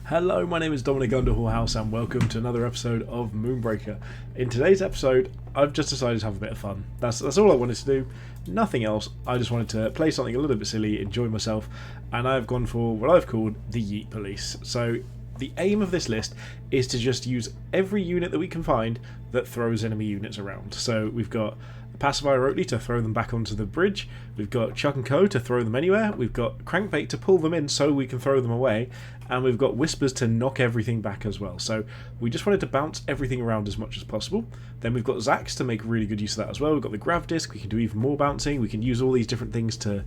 Hello, my name is Dominic Underhaul and welcome to another episode of Moonbreaker. In today's episode, I've just decided to have a bit of fun. That's all I wanted to do. Nothing else. I just wanted to play something a little bit silly, enjoy myself, and I've gone for what I've called the Yeet Police. So the aim of this list is to just use every unit that we can find that throws enemy units around. So we've got Pacifier Oakley to throw them back onto the bridge, we've got Chuck and Co to throw them anywhere, we've got Crankbait to pull them in so we can throw them away, and we've got Whispers to knock everything back as well. So we just wanted to bounce everything around as much as possible. Then we've got Zax to make really good use of that as well. We've got the Grav Disc, we can do even more bouncing, we can use all these different things to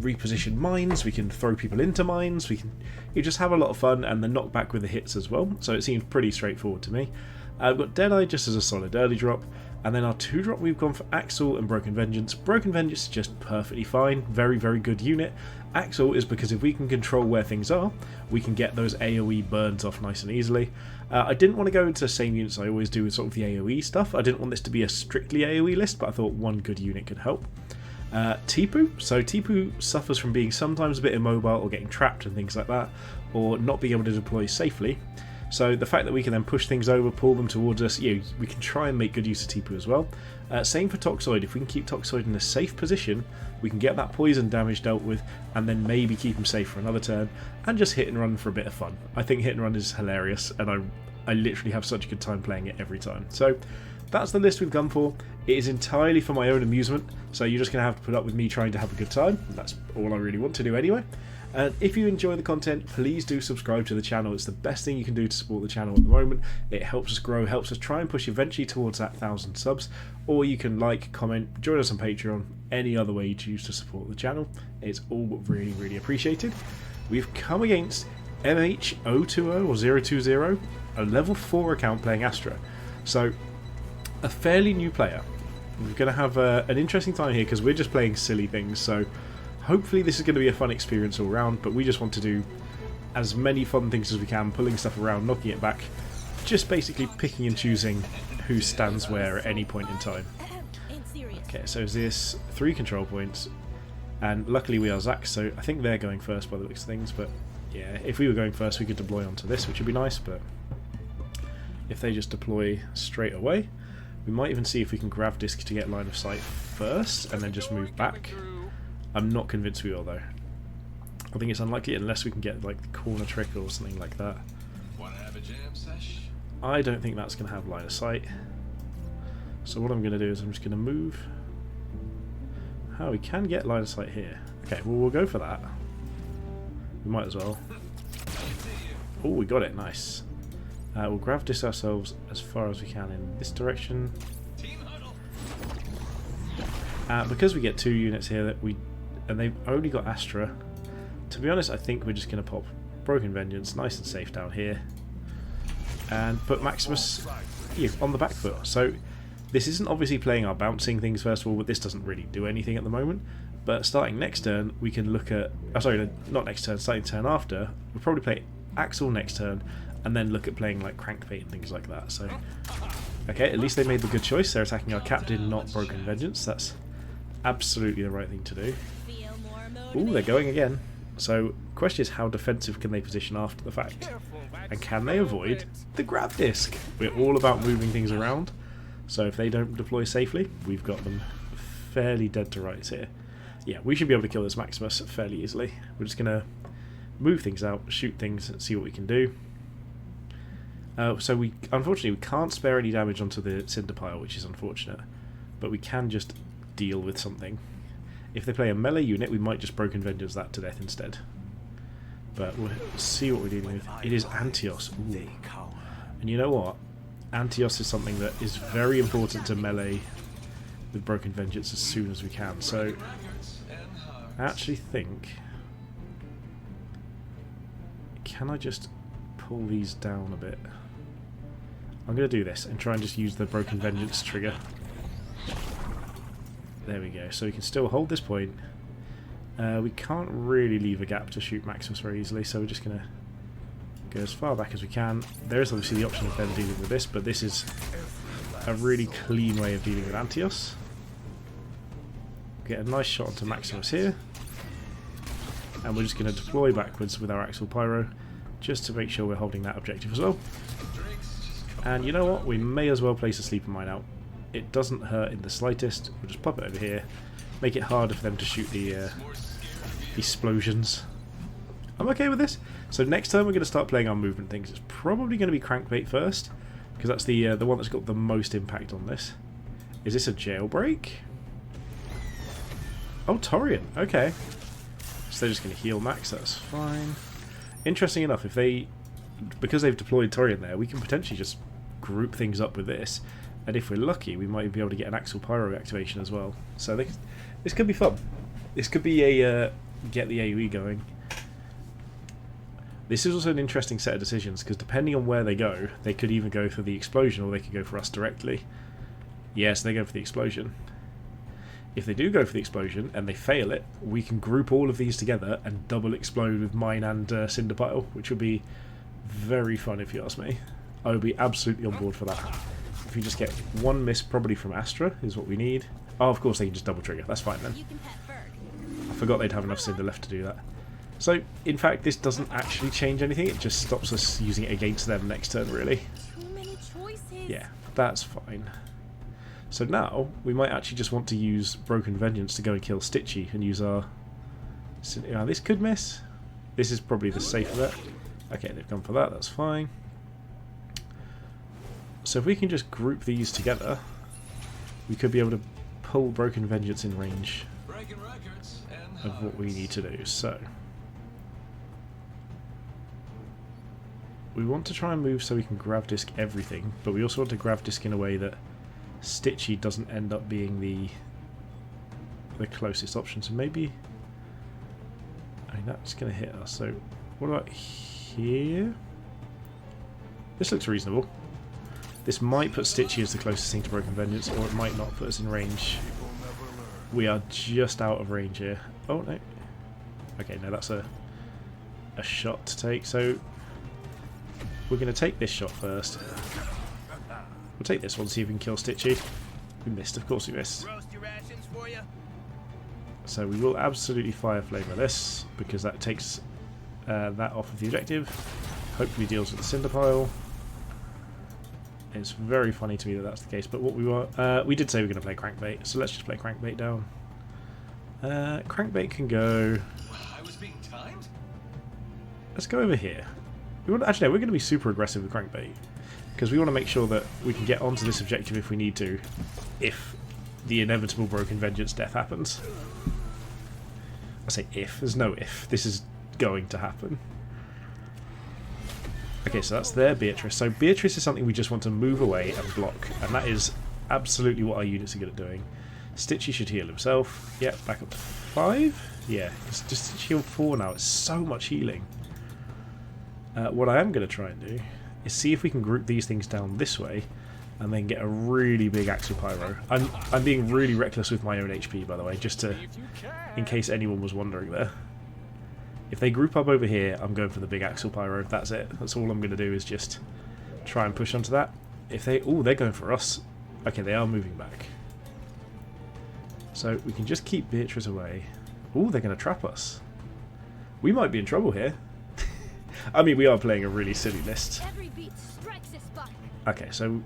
reposition mines, we can throw people into mines, you just have a lot of fun, and the knockback with the hits as well. So it seems pretty straightforward to me. We've got Deadeye just as a solid early drop. And then our 2-drop, we've gone for Axel and Broken Vengeance. Broken Vengeance is just perfectly fine. Very, very good unit. Axel is because if we can control where things are, we can get those AoE burns off nice and easily. I didn't want to go into the same units I always do with sort of the AoE stuff. I didn't want this to be a strictly AoE list, but I thought one good unit could help. Tipu. So Tipu suffers from being sometimes a bit immobile or getting trapped and things like that, or not being able to deploy safely. So the fact that we can then push things over, pull them towards us, we can try and make good use of Tipu as well. Same for Toxoid. If we can keep Toxoid in a safe position, we can get that poison damage dealt with, and then maybe keep him safe for another turn, and just hit and run for a bit of fun. I think hit and run is hilarious, and I literally have such a good time playing it every time. So that's the list we've gone for. It is entirely for my own amusement, so you're just going to have to put up with me trying to have a good time. That's all I really want to do anyway. And if you enjoy the content, please do subscribe to the channel. It's the best thing you can do to support the channel at the moment. It helps us grow, helps us try and push eventually towards that 1,000 subs. Or you can like, comment, join us on Patreon, any other way you choose to support the channel. It's all really, really appreciated. We've come against MH020 or 020, a level 4 account playing Astra. So, a fairly new player. We're going to have an interesting time here because we're just playing silly things. So hopefully this is going to be a fun experience all round, but we just want to do as many fun things as we can, pulling stuff around, knocking it back, just basically picking and choosing who stands where at any point in time. Okay, so is this 3 control points, and luckily we are Zax, so I think they're going first by the looks of things, but yeah, if we were going first we could deploy onto this, which would be nice, but if they just deploy straight away, we might even see if we can Grav Disc to get line of sight first, and then just move back. I'm not convinced we will though. I think it's unlikely unless we can get like the corner trick or something like that. I don't think that's going to have line of sight. So what I'm going to do is I'm just going to move. We can get line of sight here. Okay, well we'll go for that. We might as well. Oh, we got it, nice. We'll Grav Disc ourselves as far as we can in this direction. Because we get 2 units here and they've only got Astra, to be honest I think we're just going to pop Broken Vengeance nice and safe down here and put Maximus on the back foot. So this isn't obviously playing our bouncing things first of all, but this doesn't really do anything at the moment. But starting next turn we can look at, not next turn, starting turn after, we'll probably play Axel next turn and then look at playing like Crankbait and things like that. So okay, at least they made the good choice. They're attacking our captain, not Broken Vengeance. That's absolutely the right thing to do. Ooh, they're going again. So, question is how defensive can they position after the fact? And can they avoid the Grav Disc? We're all about moving things around. So if they don't deploy safely, we've got them fairly dead to rights here. Yeah, we should be able to kill this Maximus fairly easily. We're just going to move things out, shoot things, and see what we can do. So unfortunately we can't spare any damage onto the Cinder Pile, which is unfortunate. But we can just deal with something. If they play a melee unit, we might just Broken Vengeance that to death instead. But we'll see what we're dealing with. It is Antios. Ooh. And you know what? Antios is something that is very important to melee with Broken Vengeance as soon as we can. So I actually think... Can I just pull these down a bit? I'm going to do this and try and just use the Broken Vengeance trigger. There we go, so we can still hold this point. We can't really leave a gap to shoot Maximus very easily, so we're just going to go as far back as we can. There is obviously the option of them dealing with this, but this is a really clean way of dealing with Antios. Get a nice shot onto Maximus here. And we're just going to deploy backwards with our Axial Pyro just to make sure we're holding that objective as well. And you know what? We may as well place a sleeper mine out. It doesn't hurt in the slightest. We'll just pop it over here. Make it harder for them to shoot the explosions. I'm okay with this. So next time we're going to start playing our movement things. It's probably going to be crankbait first, because that's the one that's got the most impact on this. Is this a jailbreak? Oh, Torian. Okay. So they're just going to heal max. That's fine. Interesting enough, because they've deployed Torian there, we can potentially just group things up with this, and if we're lucky, we might be able to get an Axial Pyro activation as well. So this could be fun. This could be a get the AoE going. This is also an interesting set of decisions, because depending on where they go, they could either go for the explosion or they could go for us directly. Yes, they go for the explosion. If they do go for the explosion and they fail it, we can group all of these together and double explode with mine and cinder pile, which would be very fun if you ask me. I would be absolutely on board for that. If you just get one miss, probably from Astra, is what we need. Oh, of course they can just double trigger. That's fine then. I forgot they'd have enough cinder left to do that. So, in fact, this doesn't actually change anything. It just stops us using it against them next turn, really. Too many choices. Yeah, that's fine. So now, we might actually just want to use Broken Vengeance to go and kill Stitchy and use our... this could miss. This is probably the safer bet. Okay, they've gone for that, that's fine. So if we can just group these together, we could be able to pull Broken Vengeance in range of what we need to do. So we want to try and move so we can grav disc everything, but we also want to grav disc in a way that Stitchy doesn't end up being the closest option. So maybe, I mean, that's going to hit us. So what about here? This looks reasonable. This might put Stitchy as the closest thing to Broken Vengeance, or it might not put us in range. We are just out of range here. Oh no. Okay, no, that's a shot to take. So we're going to take this shot first. We'll take this one, see if we can kill Stitchy. We missed, of course we missed. So we will absolutely fire flavor this, because that takes that off of the objective. Hopefully deals with the cinder pile. It's very funny to me that that's the case, but what we did say we were going to play crankbait, so let's just play crankbait down. Crankbait can go... I was being timed? Let's go over here. Actually, no, we're going to be super aggressive with crankbait, because we want to make sure that we can get onto this objective if we need to, if the inevitable Broken Vengeance death happens. I say if, there's no if. This is going to happen. Okay, so that's their Beatrice. So Beatrice is something we just want to move away and block, and that is absolutely what our units are good at doing. Stitchy should heal himself. Yep, back up to 5. Yeah, it's just heal 4 now. It's so much healing. What I am going to try and do is see if we can group these things down this way and then get a really big Axial Pyro. I'm being really reckless with my own HP, by the way, just to, in case anyone was wondering there. If they group up over here, I'm going for the big Axial Pyro. That's it. That's all I'm going to do is just try and push onto that. If they... Oh, they're going for us. Okay, they are moving back. So we can just keep Beatrice away. Oh, they're going to trap us. We might be in trouble here. I mean, we are playing a really silly list. Okay, so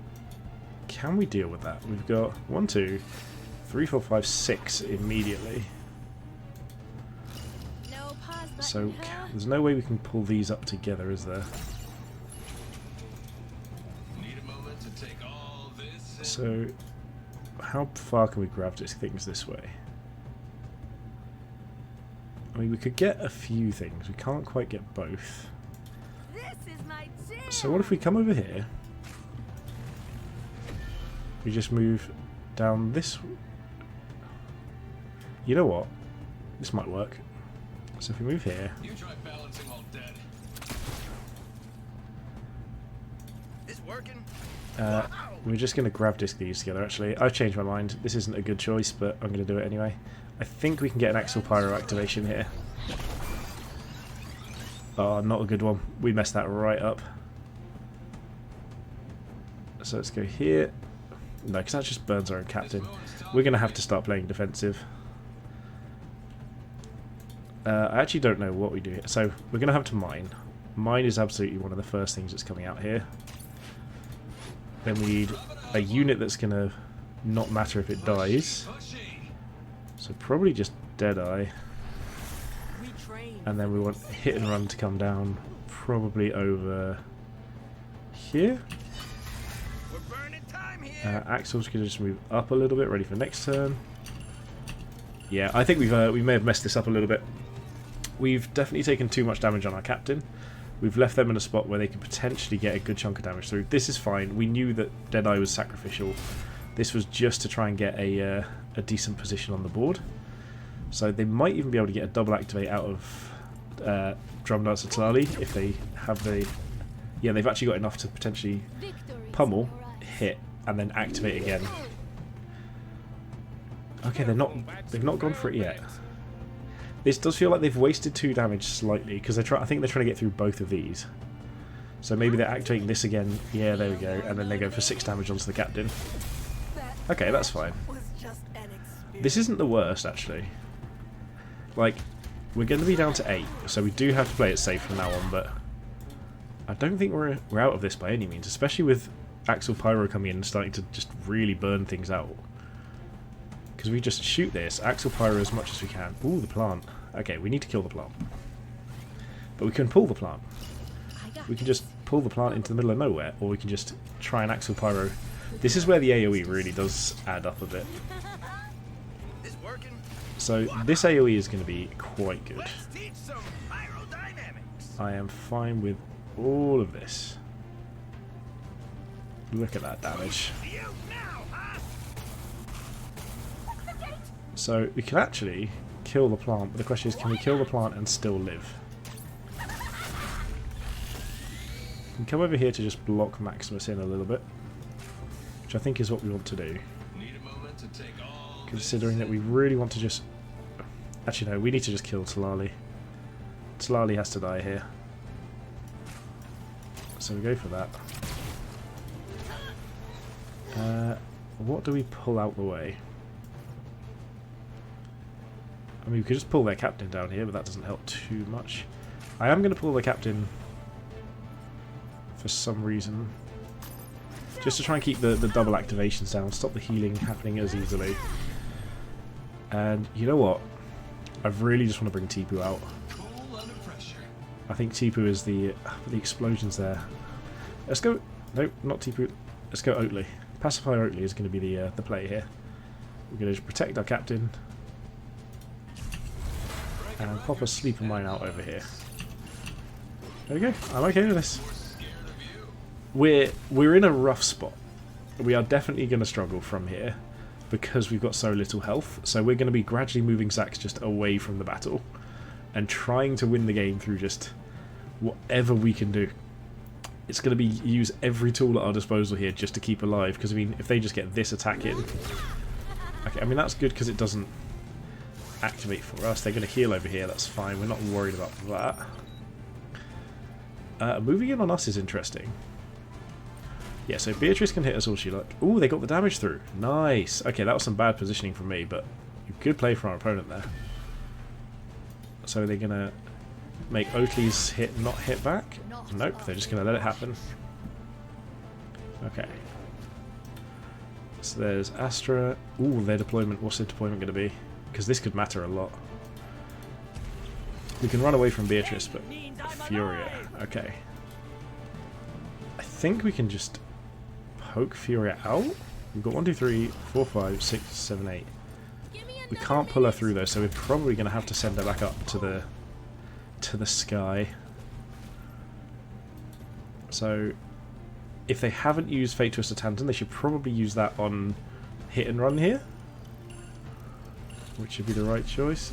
can we deal with that? We've got 1, 2, 3, 4, 5, 6 immediately. So there's no way we can pull these up together, is there? So how far can we grab this things this way? I mean, we could get a few things. We can't quite get both. So what if we come over here? We just move down this... You know what? This might work. So if we move here... You try balancing while dead. This working? We're just going to grab disc these together, actually. I've changed my mind. This isn't a good choice, but I'm going to do it anyway. I think we can get an Axial Pyro activation here. Oh, not a good one. We messed that right up. So let's go here. No, because that just burns our own captain. We're going to have to start playing defensive. I actually don't know what we do here. So we're going to have to mine. Mine is absolutely one of the first things that's coming out here. Then we need a unit that's going to not matter if it dies. So probably just Deadeye. And then we want Hit and Run to come down probably over here. Axel's going to just move up a little bit, ready for next turn. Yeah, I think we may have messed this up a little bit. We've definitely taken too much damage on our captain. We've left them in a spot where they could potentially get a good chunk of damage through. This is fine. We knew that Deadeye was sacrificial. This was just to try and get a decent position on the board. So they might even be able to get a double activate out of Drum Dancer Talali if they have the... Yeah, they've actually got enough to potentially pummel, hit, and then activate again. Okay, they've not gone for it yet. This does feel like they've wasted 2 damage slightly, because I think they're trying to get through both of these. So maybe they're activating this again. Yeah, there we go. And then they go for 6 damage onto the captain. Okay, that's fine. This isn't the worst, actually. Like, we're going to be down to 8, so we do have to play it safe from now on, but I don't think we're out of this by any means, especially with Axel Pyro coming in and starting to just really burn things out. Because we just shoot this, Axel Pyro as much as we can. Ooh, the plant. Okay, we need to kill the plant. But we can pull the plant. We can just pull the plant into the middle of nowhere, or we can just try and Axel Pyro. This is where the AoE really does add up a bit. So this AoE is going to be quite good. I am fine with all of this. Look at that damage. So we can actually kill the plant, but the question is, can we kill the plant and still live? We can come over here to just block Maximus in a little bit, which I think is what we want to do. Considering that we really want to just... Actually no, we need to just kill Talali. Talali has to die here. So we go for that. What do we pull out the way? I mean, we could just pull their captain down here, but that doesn't help too much. I am going to pull the captain for some reason. Just to try and keep the double activations down, stop the healing happening as easily. And you know what? I really just want to bring Tipu out. I think Tipu is the explosions there. Let's go... Nope, not Tipu. Let's go Oatly. Pacify Oatly is going to be the play here. We're going to just protect our captain. And pop a sleeper mine out over here. There we go. I'm okay with this. We're in a rough spot. We are definitely going to struggle from here because we've got so little health. So we're going to be gradually moving Zax just away from the battle and trying to win the game through just whatever we can do. It's going to be use every tool at our disposal here just to keep alive, because I mean, if they just get this attack in... Okay, I mean that's good because it doesn't activate for us. They're going to heal over here, that's fine. We're not worried about that. Moving in on us is interesting. Yeah, so Beatrice can hit us all she likes. Ooh, they got the damage through. Nice. Okay, that was some bad positioning from me, but good play from our opponent there. So they're going to make Oatly's hit not hit back? Nope, they're just going to let it happen. Okay. So there's Astra. Ooh, their deployment. What's their deployment going to be? Because this could matter a lot. We can run away from Beatrice, but Furia. Okay. I think we can just poke Furia out. We've got 1, 2, 3, 4, 5, 6, 7, 8. We can't pull her through though, so we're probably going to have to send her back up to the sky. So if they haven't used Fate Twister Tanton, they should probably use that on Hit and Run here, which would be the right choice.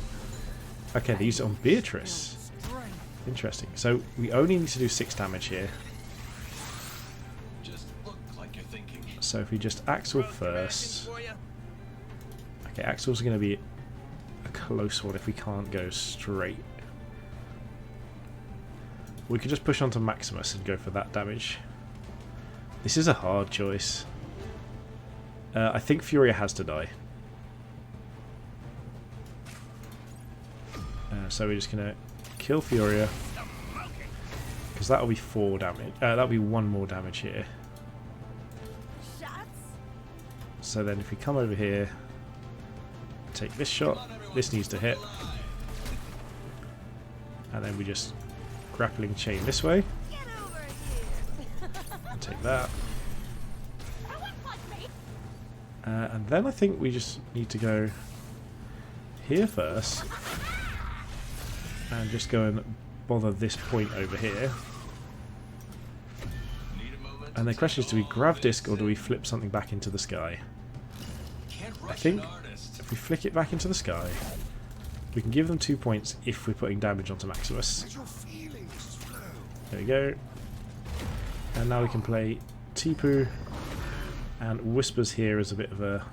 Okay, they used it on Beatrice. Interesting. So we only need to do 6 damage here. So if we just Axel first... Okay, Axel's going to be a close one if we can't go straight. We could just push onto Maximus and go for that damage. This is a hard choice. I think Furia has to die. So we're just going to kill Furia. because that'll be 4 damage. That'll be 1 more damage here. Shots. So then if we come over here, take this shot, this needs to hit, and then we just grappling chain this way, Get over here. and take that. No one wants me. And then I think we just need to go here first, and just go and bother this point over here. And the question is, do we grab disc or do we flip something back into the sky? I think if we flick it back into the sky, we can give them 2 points if we're putting damage onto Maximus. There we go. And now we can play Tipu, and Whispers here as a bit of a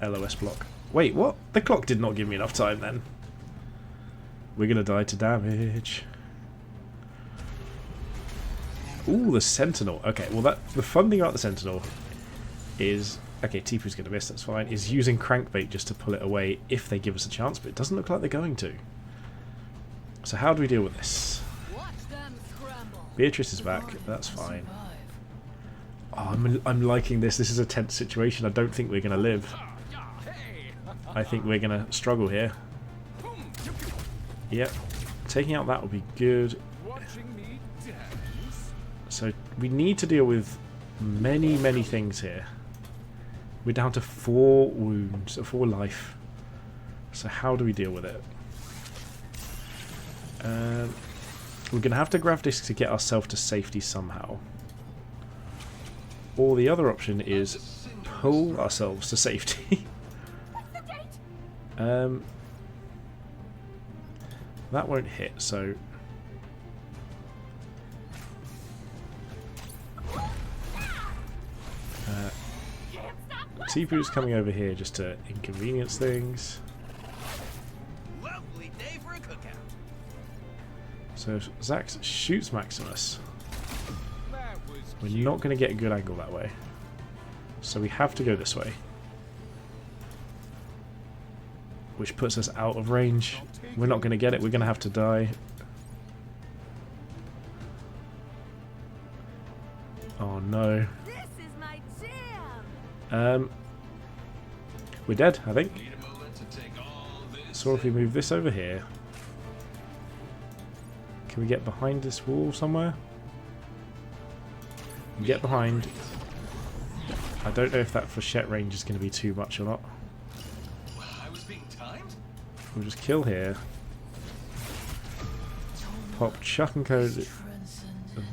LOS block. Wait, what? The clock did not give me enough time then. We're going to die to damage. Ooh, the Sentinel. Okay, well the fun thing about the Sentinel is... Okay, Tipu's going to miss, that's fine. Is using Crankbait just to pull it away if they give us a chance, but it doesn't look like they're going to. So how do we deal with this? Watch them scramble. Beatrice is back, that's fine. Oh, I'm liking this. This is a tense situation. I don't think we're going to live. I think we're going to struggle here. Yep. Taking out that would be good. So we need to deal with many, many things here. We're down to 4 wounds, 4 life. So how do we deal with it? We're going to have to grab disc to get ourselves to safety somehow. Or the other option is pull ourselves to safety. That won't hit, so... Tipu's coming over here just to inconvenience things. Lovely day for a cookout. So Zax shoots Maximus. We're not going to get a good angle that way. So we have to go this way. Which puts us out of range. We're not going to get it. We're going to have to die. Oh no. This is my jam. We're dead, I think. Need a moment to take all this So if we move this over here, can we get behind this wall somewhere? Get behind. I don't know if that flechette range is going to be too much or not. I was being timed? We'll just kill here. Pop chuck and code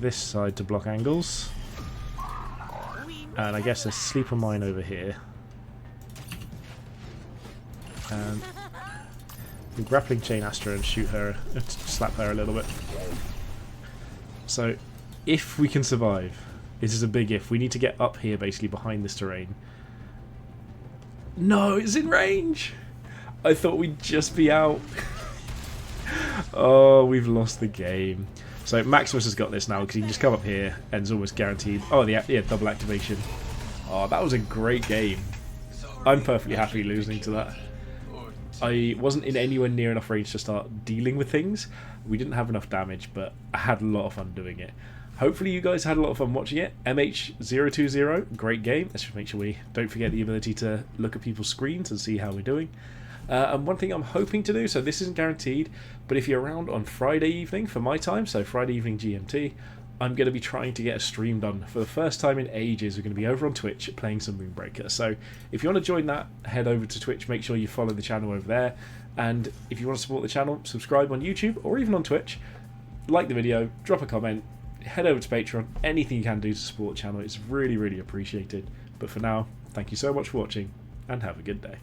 this side to block angles. And I guess a sleeper mine over here. And we grappling chain Astra and shoot her, slap her a little bit. So, if we can survive, this is a big if. We need to get up here, basically behind this terrain. No, it's in range. I thought we'd just be out. Oh, we've lost the game. So Maximus has got this now because he can just come up here and it's almost guaranteed. Oh, yeah, double activation. Oh, that was a great game. I'm perfectly happy losing to that. I wasn't in anywhere near enough range to start dealing with things. We didn't have enough damage, but I had a lot of fun doing it. Hopefully you guys had a lot of fun watching it. MH020, great game. Let's just make sure we don't forget the ability to look at people's screens and see how we're doing. And one thing I'm hoping to do, so this isn't guaranteed, but if you're around on Friday evening for my time, so Friday evening GMT, I'm going to be trying to get a stream done. For the first time in ages, we're going to be over on Twitch playing some Moonbreaker. So if you want to join that, head over to Twitch, make sure you follow the channel over there. And if you want to support the channel, subscribe on YouTube or even on Twitch. Like the video, drop a comment, head over to Patreon. Anything you can do to support the channel, it's really, really appreciated. But for now, thank you so much for watching and have a good day.